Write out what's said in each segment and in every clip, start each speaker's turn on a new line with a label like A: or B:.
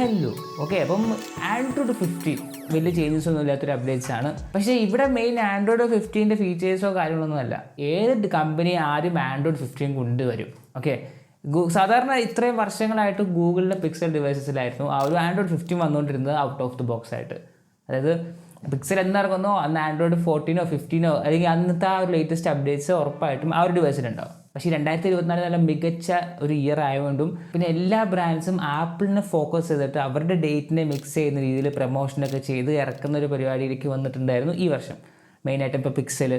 A: Hello okay. അപ്പം Android 15 വലിയ changes ഒന്നും ഇല്ലാത്തൊരു അപ്ഡേറ്റ്സ് ആണ്. പക്ഷേ ഇവിടെ മെയിൻ ആൻഡ്രോയിഡ് 15 ഫീച്ചേഴ്സോ കാര്യങ്ങളൊന്നുമല്ല. ഏത് കമ്പനി ആദ്യം ആൻഡ്രോയിഡ് 15 കൊണ്ടുവരും? ഓക്കെ, സാധാരണ ഇത്രയും വർഷങ്ങളായിട്ട് ഗൂഗിളിൻ്റെ പിക്സൽ ഡിവൈസസിലായിരുന്നു ആ ഒരു ആൻഡ്രോയിഡ് 15 വന്നുകൊണ്ടിരുന്നത് ഔട്ട് ഓഫ് ദി ബോക്സ് ആയിട്ട്. അതായത് പിക്സൽ എന്നിറങ്ങുന്നോ അന്ന് ആൻഡ്രോയിഡ് 14 15 അല്ലെങ്കിൽ അന്നത്തെ ആ ഒരു ലേറ്റസ്റ്റ് അപ്ഡേറ്റ്സ് ഉറപ്പായിട്ടും ആ ഒരു ഡിവൈസിലുണ്ടാവും. പക്ഷേ 2024 നല്ല മികച്ച ഒരു ഇയർ ആയതുകൊണ്ടും പിന്നെ എല്ലാ ബ്രാൻഡ്സും ആപ്പിളിനെ ഫോക്കസ് ചെയ്തിട്ട് അവരുടെ ഡേറ്റിനെ മിക്സ് ചെയ്യുന്ന രീതിയിൽ പ്രൊമോഷനൊക്കെ ചെയ്ത് ഇറക്കുന്ന ഒരു പരിപാടിയിലേക്ക് വന്നിട്ടുണ്ടായിരുന്നു ഈ വർഷം. മെയിനായിട്ട് ഇപ്പോൾ പിക്സൽ,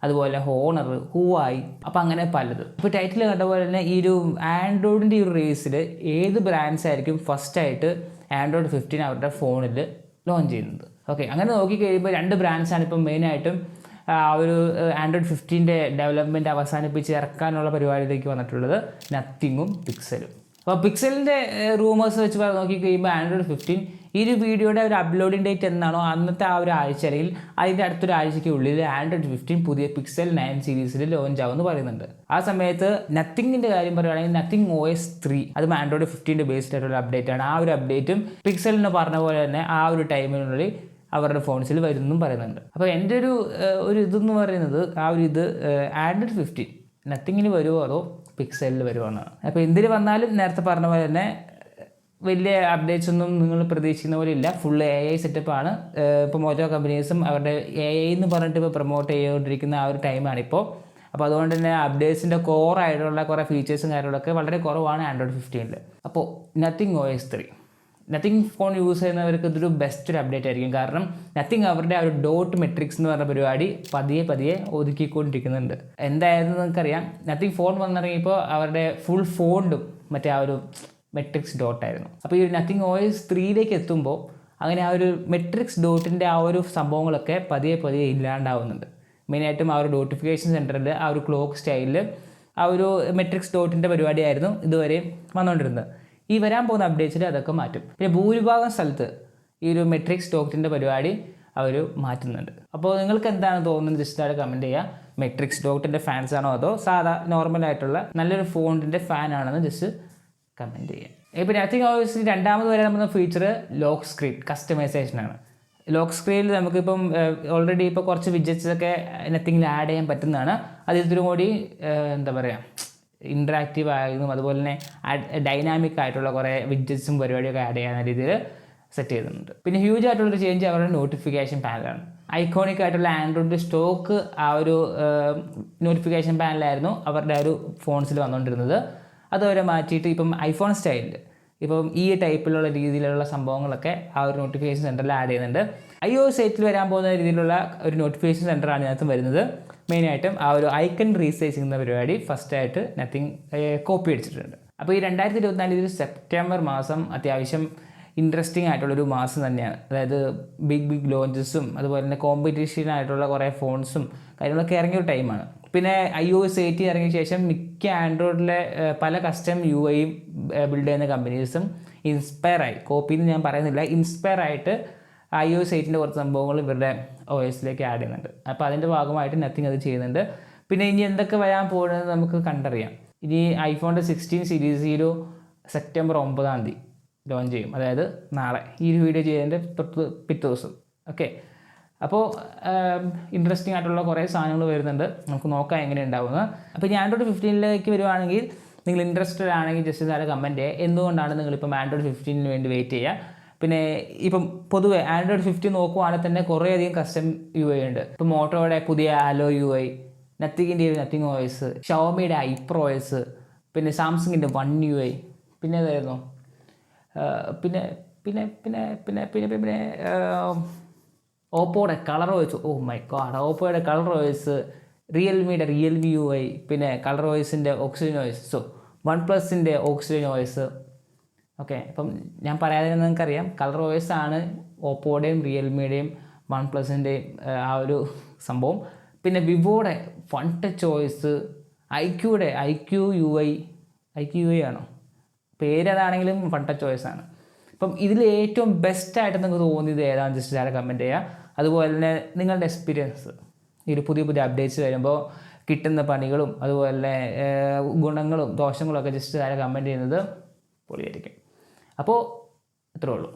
A: അതുപോലെ ഹോണർ, ഹുവായി, അപ്പോൾ അങ്ങനെ പലത്. ഇപ്പോൾ ടൈറ്റിൽ കണ്ട പോലെ തന്നെ ഈ ഒരു ആൻഡ്രോയിഡിൻ്റെ ഈ ഒരു റേസിൽ ഏത് ബ്രാൻഡ്സ് ആയിരിക്കും ഫസ്റ്റായിട്ട് ആൻഡ്രോയിഡ് 15 അവരുടെ ഫോണിൽ ലോഞ്ച് ചെയ്യുന്നത്? ഓക്കെ, അങ്ങനെ നോക്കിക്കഴിയുമ്പോൾ രണ്ട് ബ്രാൻഡ്സാണ് ഇപ്പം മെയിനായിട്ടും ഒരു ആൻഡ്രോയിഡ് 15 ഡെവലപ്മെൻറ്റ് അവസാനിപ്പിച്ച് ഇറക്കാനുള്ള പരിപാടിയിലേക്ക് വന്നിട്ടുള്ളത്, നത്തിങ്ങും പിക്സലും. അപ്പോൾ പിക്സലിൻ്റെ റൂമേഴ്സ് വെച്ച് നോക്കിക്കഴിയുമ്പോൾ ആൻഡ്രോയിഡ് 15 ഈ ഒരു വീഡിയോയുടെ ഒരു അപ്ലോഡിംഗ് ഡേറ്റ് എന്നാണോ അന്നത്തെ ആ ഒരു ആഴ്ച അല്ലെങ്കിൽ അതിൻ്റെ അടുത്തൊരാഴ്ചയ്ക്കുള്ളിൽ ആൻഡ്രോയിഡ് 15 പുതിയ പിക്സൽ 9 സീരീസിൽ ലോഞ്ച് ആവുമെന്ന് പറയുന്നുണ്ട്. ആ സമയത്ത് നത്തിങ്ങിൻ്റെ കാര്യം പറയുകയാണെങ്കിൽ നത്തിങ് OS 3 അതും ആൻഡ്രോയിഡ് 15 ബേസ്ഡ് ആയിട്ടുള്ള അപ്ഡേറ്റ് ആണ്. ആ ഒരു അപ്ഡേറ്റും പിക്സലിന് പറഞ്ഞ പോലെ തന്നെ ആ ഒരു ടൈമിനുള്ളിൽ അവരുടെ ഫോൺസിൽ വരുമെന്നും പറയുന്നുണ്ട്. അപ്പോൾ എൻ്റെ ഒരു ഇതെന്ന് പറയുന്നത് ആൻഡ്രോയിഡ് 15 നത്തിങ്ങിന് വരുമോ അതോ പിക്സലിൽ വരുമോ എന്നാണ്. അപ്പോൾ എന്തിന് വന്നാലും നേരത്തെ പറഞ്ഞ പോലെ തന്നെ വലിയ അപ്ഡേറ്റ്സ് ഒന്നും നിങ്ങൾ പ്രതീക്ഷിക്കുന്ന പോലെ ഇല്ല. ഫുൾ AI സെറ്റപ്പാണ്. ഇപ്പോൾ ഓരോ കമ്പനീസും അവരുടെ AI എന്ന് പറഞ്ഞിട്ട് ഇപ്പോൾ പ്രൊമോട്ട് ചെയ്തുകൊണ്ടിരിക്കുന്ന ആ ഒരു ടൈമാണിപ്പോൾ. അപ്പോൾ അതുകൊണ്ട് തന്നെ അപ്ഡേറ്റ്സിൻ്റെ കോറായിട്ടുള്ള കുറേ ഫീച്ചേഴ്സും കാര്യങ്ങളൊക്കെ വളരെ കുറവാണ് ആൻഡ്രോയിഡ് 15. അപ്പോൾ nothing OS 3 nothing phone use ചെയ്യുന്നവർക്ക് ഇതൊരു ബെസ്റ്റ് ഒരു അപ്ഡേറ്റ് ആയിരിക്കും. കാരണം നത്തിങ് അവരുടെ ആ ഒരു ഡോട്ട് മെട്രിക്സ് എന്ന് പറഞ്ഞ പരിപാടി പതിയെ ഒതുക്കിക്കൊണ്ടിരിക്കുന്നുണ്ട്. എന്തായിരുന്നു നിങ്ങൾക്കറിയാം, നത്തിങ് ഫോൺ വന്നിറങ്ങിയപ്പോൾ അവരുടെ ഫുൾ ഫോണ്ടും മറ്റേ ആ ഒരു മെട്രിക്സ് ഡോട്ടായിരുന്നു. അപ്പോൾ ഈ നത്തിങ് OS 3 എത്തുമ്പോൾ അങ്ങനെ ആ ഒരു മെട്രിക്സ് ഡോട്ടിൻ്റെ ആ ഒരു സംഭവങ്ങളൊക്കെ പതിയെ ഇല്ലാണ്ടാവുന്നുണ്ട്. മെയിനായിട്ടും ആ ഒരു നോട്ടിഫിക്കേഷൻ സെൻറ്ററിൽ ആ ഒരു ക്ലോക്ക് സ്റ്റൈലിൽ ആ ഒരു മെട്രിക്സ് ഡോട്ടിൻ്റെ പരിപാടിയായിരുന്നു ഇതുവരെ വന്നുകൊണ്ടിരുന്നത്. ഈ വരാൻ പോകുന്ന അപ്ഡേറ്റ്സിൽ അതൊക്കെ മാറ്റും. പിന്നെ ഭൂരിഭാഗം സ്ഥലത്ത് ഈ ഒരു മെട്രിക്സ് ഡോട്ടിൻ്റെ പരിപാടി അവർ മാറ്റുന്നുണ്ട്. അപ്പോൾ നിങ്ങൾക്ക് എന്താണ് തോന്നുന്നത് ജസ്റ്റ് ആയിട്ട് കമൻറ്റ് ചെയ്യുക. മെട്രിക്സ് ഡോട്ടിൻ്റെ ഫാൻസ് ആണോ അതോ സാധാ നോർമലായിട്ടുള്ള നല്ലൊരു ഫോണിൻ്റെ ഫാനാണെന്ന് ജസ്റ്റ് കമൻറ്റ് ചെയ്യുക. ഇപ്പോൾ നത്തിങ് OS രണ്ടാമത് വരെ നമ്മുടെ ഫീച്ചർ ലോക്ക് സ്ക്രീൻ കസ്റ്റമൈസേഷനാണ്. ലോക്ക് സ്ക്രീനിൽ നമുക്കിപ്പം ഓൾറെഡി ഇപ്പോൾ കുറച്ച് വിഡ്ജറ്റ്സൊക്കെ നത്തിങ്ങിൽ ആഡ് ചെയ്യാൻ പറ്റുന്നതാണ്. അത് ഇത്തിരി കൂടി എന്താ പറയുക ഇൻട്രാക്റ്റീവ് ആയതും അതുപോലെ തന്നെ ഡൈനാമിക് ആയിട്ടുള്ള കുറേ വിഡ്ജറ്റ്സും പരിപാടിയൊക്കെ ആഡ് ചെയ്യാവുന്ന രീതിയിൽ സെറ്റ് ചെയ്തിട്ടുണ്ട്. പിന്നെ ഹ്യൂജ് ആയിട്ടുള്ളൊരു ചേഞ്ച് അവരുടെ നോട്ടിഫിക്കേഷൻ പാനലാണ്. ഐക്കോണിക് ആയിട്ടുള്ള ആൻഡ്രോയിഡ് സ്റ്റോക്ക് ആ ഒരു നോട്ടിഫിക്കേഷൻ പാനലായിരുന്നു അവരുടെ ഒരു ഫോൺസിൽ വന്നുകൊണ്ടിരുന്നത്. അതവരെ മാറ്റിയിട്ട് ഇപ്പം ഐഫോൺ സ്റ്റൈലിൽ ഇപ്പം ഈ ടൈപ്പിലുള്ള രീതിയിലുള്ള സംഭവങ്ങളൊക്കെ ആ ഒരു നോട്ടിഫിക്കേഷൻ സെൻറ്ററിൽ ആഡ് ചെയ്യുന്നുണ്ട്. iOS 8 വരാൻ പോകുന്ന രീതിയിലുള്ള ഒരു നോട്ടിഫിക്കേഷൻ സെൻറ്ററാണ് ഇതിനകത്ത് വരുന്നത്. മെയിനായിട്ടും ആ ഒരു ഐക്കൺ റീസൈസ് ചെയ്യുന്ന പരിപാടി ഫസ്റ്റായിട്ട് നത്തിങ് കോപ്പി അടിച്ചിട്ടുണ്ട്. അപ്പോൾ ഈ 2024 സെപ്റ്റംബർ മാസം അത്യാവശ്യം ഇൻട്രസ്റ്റിംഗ് ആയിട്ടുള്ളൊരു മാസം തന്നെയാണ്. അതായത് ബിഗ് ലോഞ്ചസും അതുപോലെ തന്നെ കോമ്പറ്റീഷൻ ആയിട്ടുള്ള കുറേ ഫോൺസും കാര്യങ്ങളൊക്കെ ഇറങ്ങിയൊരു ടൈമാണ്. പിന്നെ iOS 8 ഇറങ്ങിയ ശേഷം മിക്ക ആൻഡ്രോയിഡിലെ പല കസ്റ്റം UIയും ബിൽഡ് ചെയ്യുന്ന കമ്പനീസും ഇൻസ്പയറായി, കോപ്പിന്ന് ഞാൻ പറയുന്നില്ല, ഇൻസ്പയർ ആയിട്ട് iOS 8 കുറച്ച് സംഭവങ്ങൾ ഇവരുടെ OSലേക്ക് ആഡ് ചെയ്യുന്നുണ്ട്. അപ്പോൾ അതിൻ്റെ ഭാഗമായിട്ട് നത്തിങ് അത് ചെയ്യുന്നുണ്ട്. പിന്നെ ഇനി എന്തൊക്കെ വരാൻ പോകുന്നത് നമുക്ക് കണ്ടറിയാം. ഇനി ഐഫോണിൻ്റെ 16 സീരീസ് സെപ്റ്റംബർ 9 ലോഞ്ച് ചെയ്യും. അതായത് നാളെ ഈ ഒരു വീഡിയോ ചെയ്തതിൻ്റെ പിറ്റേ ദിവസം. ഓക്കെ, അപ്പോൾ ഇൻട്രസ്റ്റിംഗ് ആയിട്ടുള്ള കുറേ സാധനങ്ങൾ വരുന്നുണ്ട്. നമുക്ക് നോക്കാം എങ്ങനെ ഉണ്ടാവുന്നത്. അപ്പോൾ ഇനി ആൻഡ്രോയിഡ് 15 വരുവാണെങ്കിൽ നിങ്ങൾ ഇൻട്രസ്റ്റഡ് ആണെങ്കിൽ ജസ്റ്റ് താഴെ കമൻറ്റ് ചെയ്യുക. എന്തുകൊണ്ടാണ് നിങ്ങളിപ്പം ആൻഡ്രോയിഡ് 15 വേണ്ടി വെയിറ്റ് ചെയ്യുക. പിന്നെ ഇപ്പം പൊതുവെ ആൻഡ്രോയിഡ് 15 നോക്കുവാണെങ്കിൽ തന്നെ കുറേയധികം കസ്റ്റം UI ഉണ്ട്. ഇപ്പം മോട്ടോയുടെ പുതിയ ആലോ UI, നത്തിങ്ങിൻ്റെ നത്തിങ് OS, ഷവോമിയുടെ HyperOS, പിന്നെ സാംസങ്ങിൻ്റെ One UI, പിന്നെ ഏതായിരുന്നു പിന്നെ പിന്നെ പിന്നെ പിന്നെ പിന്നെ പിന്നെ ഓപ്പോയുടെ ColorOS, ഓ മൈ ഗോഡ്, ഓപ്പോയുടെ ColorOS, റിയൽമിയുടെ റിയൽമി UI, പിന്നെ ColorOSൻ്റെ Oxygen OS, OnePlusൻ്റെ Oxygen OS. ഓക്കെ, അപ്പം ഞാൻ പറയാതെ നിങ്ങൾക്കറിയാം ColorOS ആണ് ഓപ്പോയുടെയും റിയൽമിയുടെയും OnePlusൻ്റെയും ആ ഒരു സംഭവം. പിന്നെ വിവോയുടെ One Touch OS, ഐക്യൂയുടെ IQ UI ആണോ പേരതാണെങ്കിലും One Touch OS ആണ്. അപ്പം ഇതിൽ ഏറ്റവും ബെസ്റ്റായിട്ട് നിങ്ങൾക്ക് തോന്നിയത് ഏതാണെന്ന് ജസ്റ്റ് ആരെ കമൻറ്റ് ചെയ്യുക. അതുപോലെ തന്നെ നിങ്ങളുടെ എക്സ്പീരിയൻസ് ഈ ഒരു പുതിയ അപ്ഡേറ്റ്സ് വരുമ്പോൾ കിട്ടുന്ന പണികളും അതുപോലെ തന്നെ ഗുണങ്ങളും ദോഷങ്ങളും ഒക്കെ ജസ്റ്റ് ആരെ കമൻറ്റ് ചെയ്യുന്നത് പൊളിയായിരിക്കും. അപ്പോൾ അത്രേ ഉള്ളൂ.